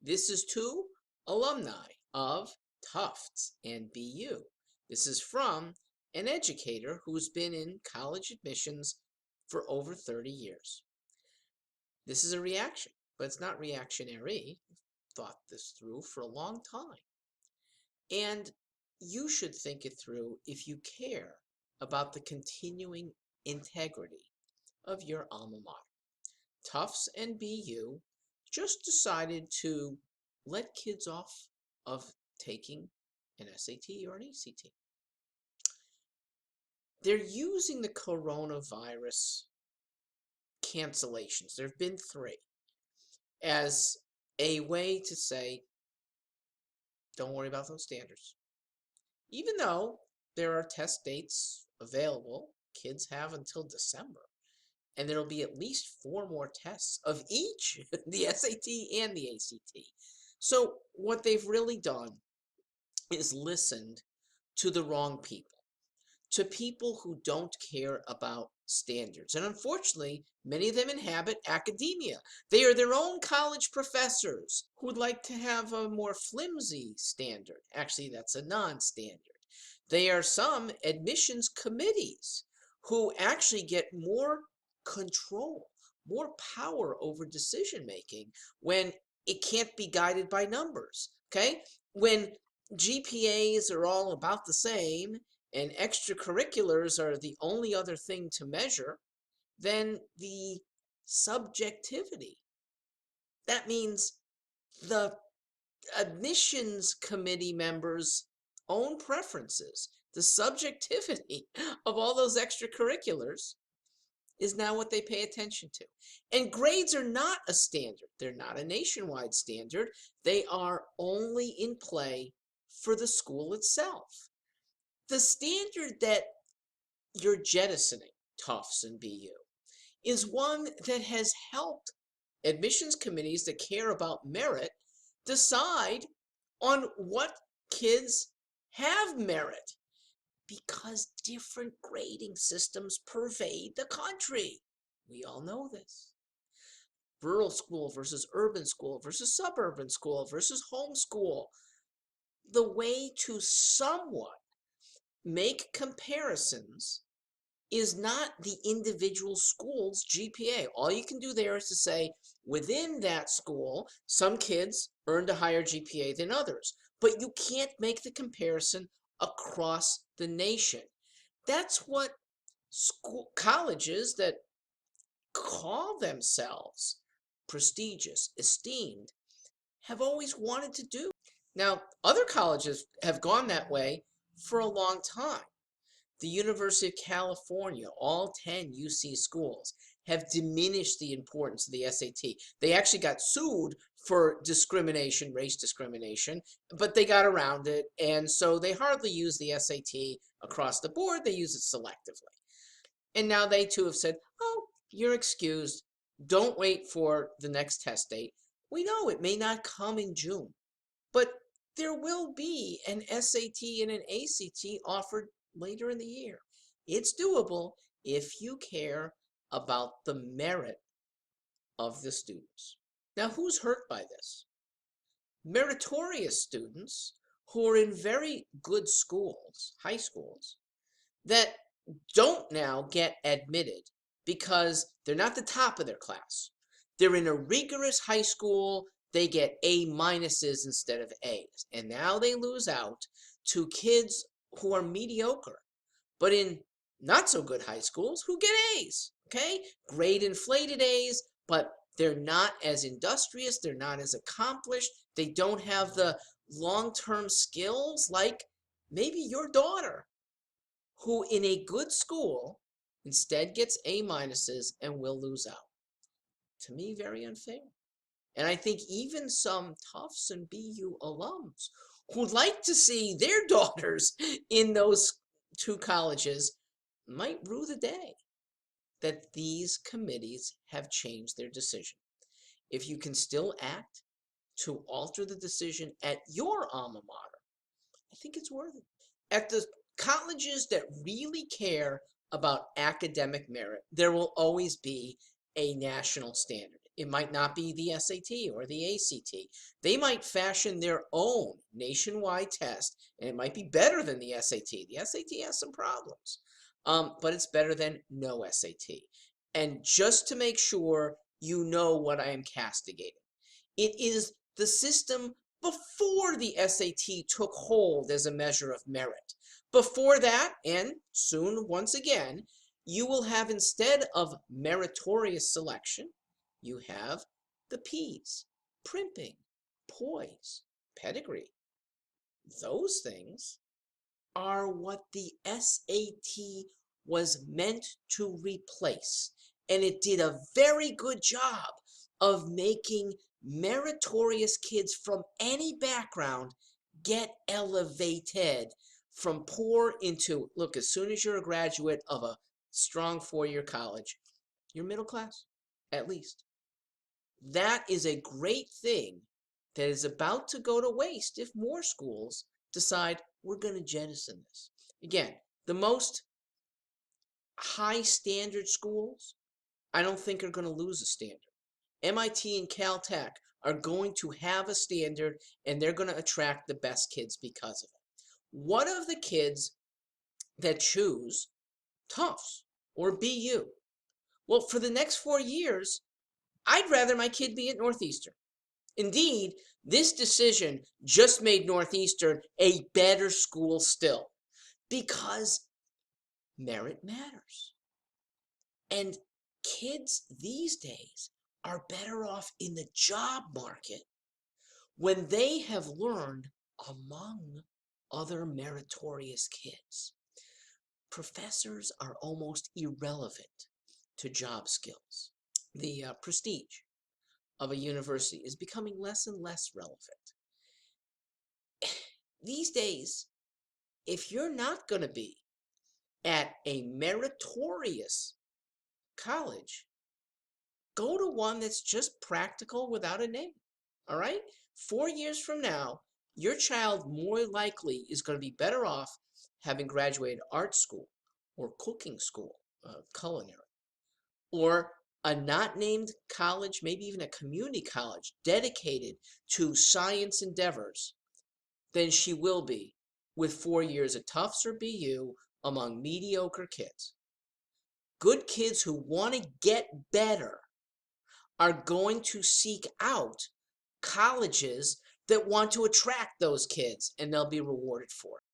This is to alumni of Tufts and BU. This is from an educator who's been in college admissions for over 30 years. This is a reaction, but it's not reactionary. I've thought this through for a long time. And you should think it through if you care about the continuing integrity of your alma mater. Tufts and BU just decided to let kids off of taking an SAT or an ACT. They're using the coronavirus cancellations, there have been 3, as a way to say, don't worry about those standards. Even though there are test dates available, kids have until December. And there'll be at least 4 more tests of each, the SAT and the ACT. So what they've really done is listened to the wrong people, to people who don't care about standards. And unfortunately, many of them inhabit academia. They are their own college professors who would like to have a more flimsy standard. Actually, that's a non-standard. They are some admissions committees who actually get more control, more power over decision making when it can't be guided by numbers. Okay? When GPAs are all about the same and extracurriculars are the only other thing to measure, then the subjectivity, that means the admissions committee members' own preferences, the subjectivity of all those extracurriculars is now what they pay attention to. And grades are not a standard. They're not a nationwide standard. They are only in play for the school itself. The standard that you're jettisoning, Tufts and BU, is one that has helped admissions committees that care about merit decide on what kids have merit, because different grading systems pervade the country. We all know this. Rural school versus urban school versus suburban school versus homeschool. The way to somewhat make comparisons is not the individual school's GPA. All you can do there is to say, within that school, some kids earned a higher GPA than others, but you can't make the comparison across the nation. That's what colleges that call themselves prestigious, esteemed, have always wanted to do. Now, other colleges have gone that way for a long time. The University of California, all 10 UC schools, have diminished the importance of the SAT. They actually got sued for discrimination, race discrimination, but they got around it, and so they hardly use the SAT across the board. They use it selectively. And now they too have said, oh, you're excused. Don't wait for the next test date. We know it may not come in June, but there will be an SAT and an ACT offered later in the year. It's doable if you care about the merit of the students. Now, who's hurt by this? Meritorious students who are in very good schools, high schools, that don't now get admitted because they're not the top of their class. They're in a rigorous high school. They get A minuses instead of A's. And now they lose out to kids who are mediocre, but in not so good high schools who get A's. Okay? Grade inflated A's, but they're not as industrious. They're not as accomplished. They don't have the long-term skills like maybe your daughter, who in a good school instead gets A minuses and will lose out. To me, very unfair. And I think even some Tufts and BU alums who'd like to see their daughters in those 2 colleges might rue the day that these committees have changed their decision. If you can still act to alter the decision at your alma mater, I think it's worth it. At the colleges that really care about academic merit, there will always be a national standard. It might not be the SAT or the ACT. They might fashion their own nationwide test, and it might be better than the SAT. The SAT has some problems, but it's better than no SAT. And just to make sure you know what I am castigating, it is the system before the SAT took hold as a measure of merit. Before that, and soon once again, you will have, instead of meritorious selection, you have the P's, primping, poise, pedigree. Those things are what the SAT was meant to replace. And it did a very good job of making meritorious kids from any background get elevated from poor into, look, as soon as you're a graduate of a strong four-year college, you're middle class, at least. That is a great thing that is about to go to waste if more schools decide we're going to jettison this. Again, the most high standard schools, I don't think are going to lose a standard. MIT and Caltech are going to have a standard, and they're going to attract the best kids because of it. What of the kids that choose Tufts or BU? Well, for the next 4 years, I'd rather my kid be at Northeastern. Indeed, this decision just made Northeastern a better school still, because merit matters. And kids these days are better off in the job market when they have learned among other meritorious kids. Professors are almost irrelevant to job skills. The prestige of a university is becoming less and less relevant. These days, if you're not going to be at a meritorious college, go to one that's just practical without a name. All right? 4 years from now, your child more likely is going to be better off having graduated art school or cooking school, culinary, or a not named college, maybe even a community college dedicated to science endeavors, than she will be with 4 years at Tufts or BU among mediocre kids. Good kids who want to get better are going to seek out colleges that want to attract those kids, and they'll be rewarded for it.